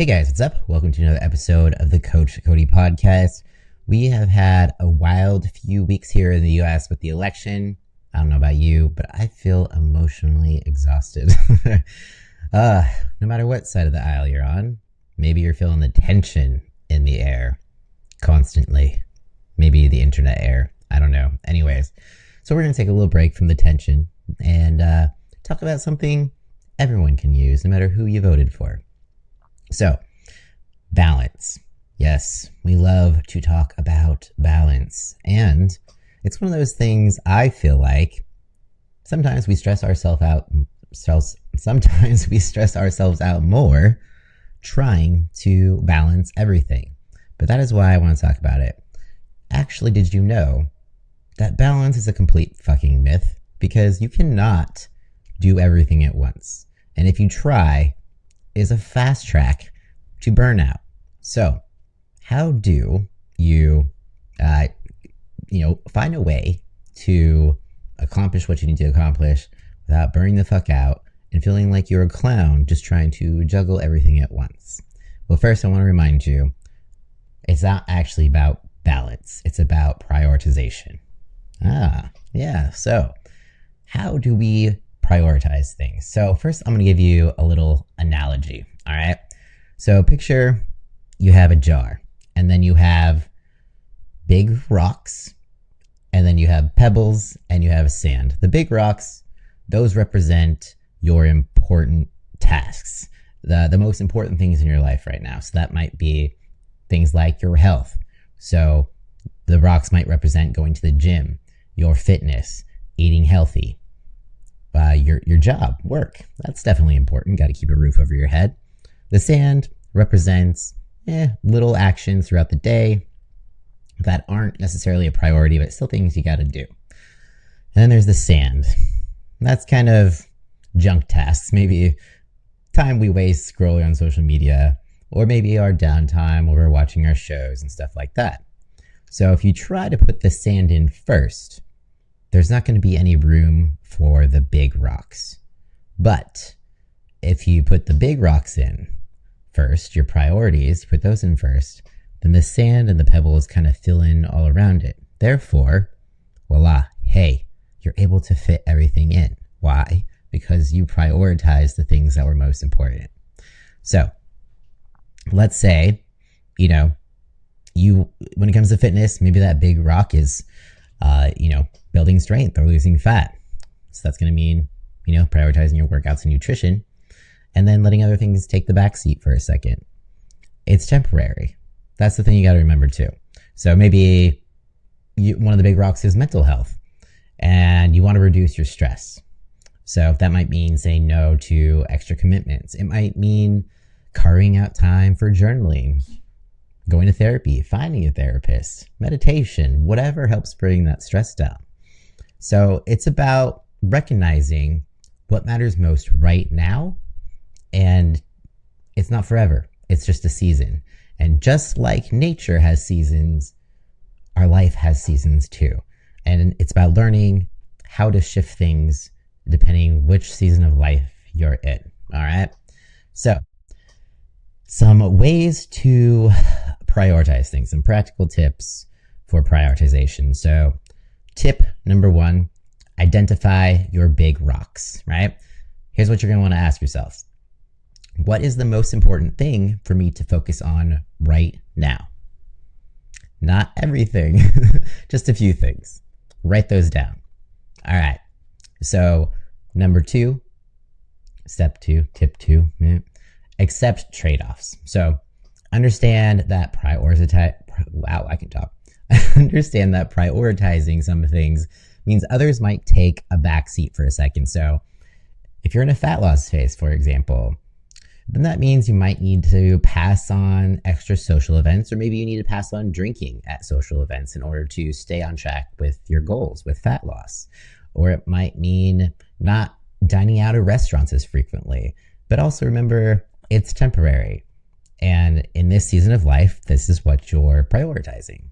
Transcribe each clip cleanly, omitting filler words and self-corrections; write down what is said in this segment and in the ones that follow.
Hey guys, what's up? Welcome to another episode of the Coach Cody podcast. We have had a wild few weeks here in the US with the election. I don't know about you, but I feel emotionally exhausted. No matter what side of the aisle you're on, maybe you're feeling the tension in the air constantly. Maybe the internet air. I don't know. Anyways, so we're going to take a little break from the tension and talk about something everyone can use, no matter who you voted for. So, balance. Yes, we love to talk about balance. And it's one of those things I feel like sometimes we stress ourselves out. Sometimes we stress ourselves out more trying to balance everything. But that is why I want to talk about it. Actually, did you know that balance is a complete fucking myth? Because you cannot do everything at once. And if you try, is a fast track to burnout. So, how do you, find a way to accomplish what you need to accomplish without burning the fuck out and feeling like you're a clown just trying to juggle everything at once? Well, first, I want to remind you, it's not actually about balance. It's about prioritization. So how do we prioritize things? So first, I'm going to give you a little analogy. All right. So picture you have a jar, and then you have big rocks, and then you have pebbles, and you have sand. The big rocks, those represent your important tasks, the most important things in your life right now. So that might be things like your health. So the rocks might represent going to the gym, your fitness, eating healthy. Your job, work, that's definitely important. Got to keep a roof over your head. The sand represents little actions throughout the day that aren't necessarily a priority, but still things you got to do. And then there's the sand. That's kind of junk tasks, maybe time we waste scrolling on social media, or maybe our downtime where we're watching our shows and stuff like that. So if you try to put the sand in first, there's not going to be any room for the big rocks. But if you put the big rocks in first, your priorities, put those in first, then the sand and the pebbles kind of fill in all around it. Therefore, voila, hey, you're able to fit everything in. Why? Because you prioritize the things that were most important. So let's say, when it comes to fitness, maybe that big rock is, building strength or losing fat. So that's going to mean, prioritizing your workouts and nutrition, and then letting other things take the back seat for a second. It's temporary. That's the thing you got to remember too. So maybe one of the big rocks is mental health, and you want to reduce your stress. So that might mean saying no to extra commitments. It might mean carving out time for journaling, going to therapy, finding a therapist, meditation, whatever helps bring that stress down. So it's about recognizing what matters most right now, and it's not forever. It's just a season. And just like nature has seasons, our life has seasons too. And it's about learning how to shift things depending which season of life you're in. All right. So some ways to prioritize things, some practical tips for prioritization. So tip number 1, identify your big rocks, right? Here's what you're going to want to ask yourself. What is the most important thing for me to focus on right now? Not everything, just a few things. Write those down. All right. So number 2, step 2, tip 2, accept trade-offs. So understand that understand that prioritizing some things means others might take a backseat for a second. So if you're in a fat loss phase, for example, then that means you might need to pass on extra social events, or maybe you need to pass on drinking at social events in order to stay on track with your goals with fat loss. Or it might mean not dining out at restaurants as frequently. But also remember, it's temporary. And in this season of life, this is what you're prioritizing.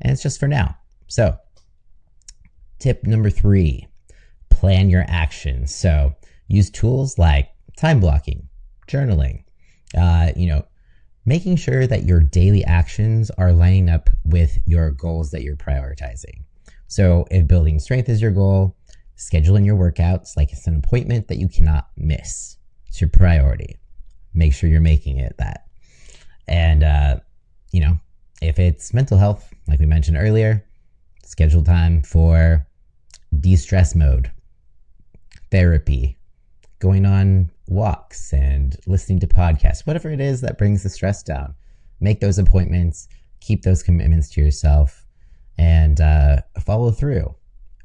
And it's just for now. So tip number 3, plan your actions. So use tools like time blocking, journaling, making sure that your daily actions are lining up with your goals that you're prioritizing. So if building strength is your goal, scheduling your workouts like it's an appointment that you cannot miss. It's your priority. Make sure you're making it that. And, if it's mental health, like we mentioned earlier, schedule time for de-stress mode, therapy, going on walks and listening to podcasts, whatever it is that brings the stress down. Make those appointments, keep those commitments to yourself, and follow through.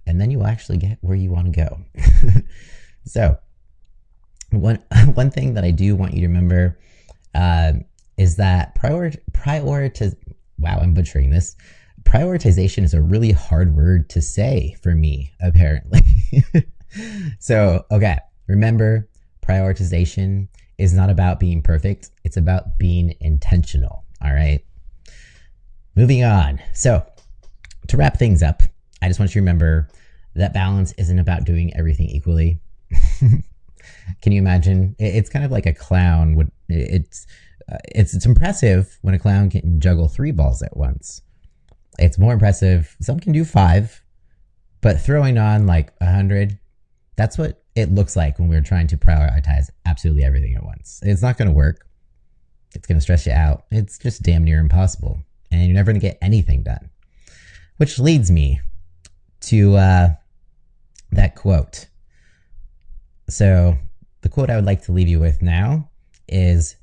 And then you will actually get where you want to go. So, one thing that I do want you to remember is that wow, I'm butchering this. Prioritization is a really hard word to say for me, apparently. So, okay, remember, prioritization is not about being perfect. It's about being intentional, all right? Moving on. So, to wrap things up, I just want you to remember that balance isn't about doing everything equally. Can you imagine? It's kind of like a clown. It's impressive when a clown can juggle 3 balls at once. It's more impressive. Some can do 5, but throwing on like 100, that's what it looks like when we're trying to prioritize absolutely everything at once. It's not going to work. It's going to stress you out. It's just damn near impossible. And you're never going to get anything done. Which leads me to that quote. So the quote I would like to leave you with now is,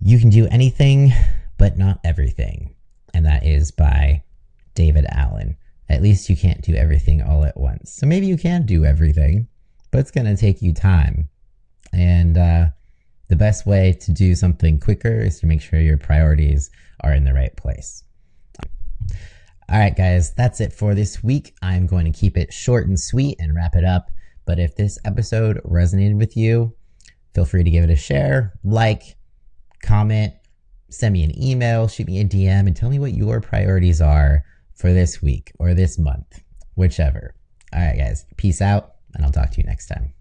"You can do anything, but not everything." And that is by David Allen. At least you can't do everything all at once. So maybe you can do everything, but it's going to take you time. And the best way to do something quicker is to make sure your priorities are in the right place. All right, guys, that's it for this week. I'm going to keep it short and sweet and wrap it up. But if this episode resonated with you, feel free to give it a share, like, comment, send me an email, shoot me a DM, and tell me what your priorities are for this week or this month, whichever. All right, guys, peace out, and I'll talk to you next time.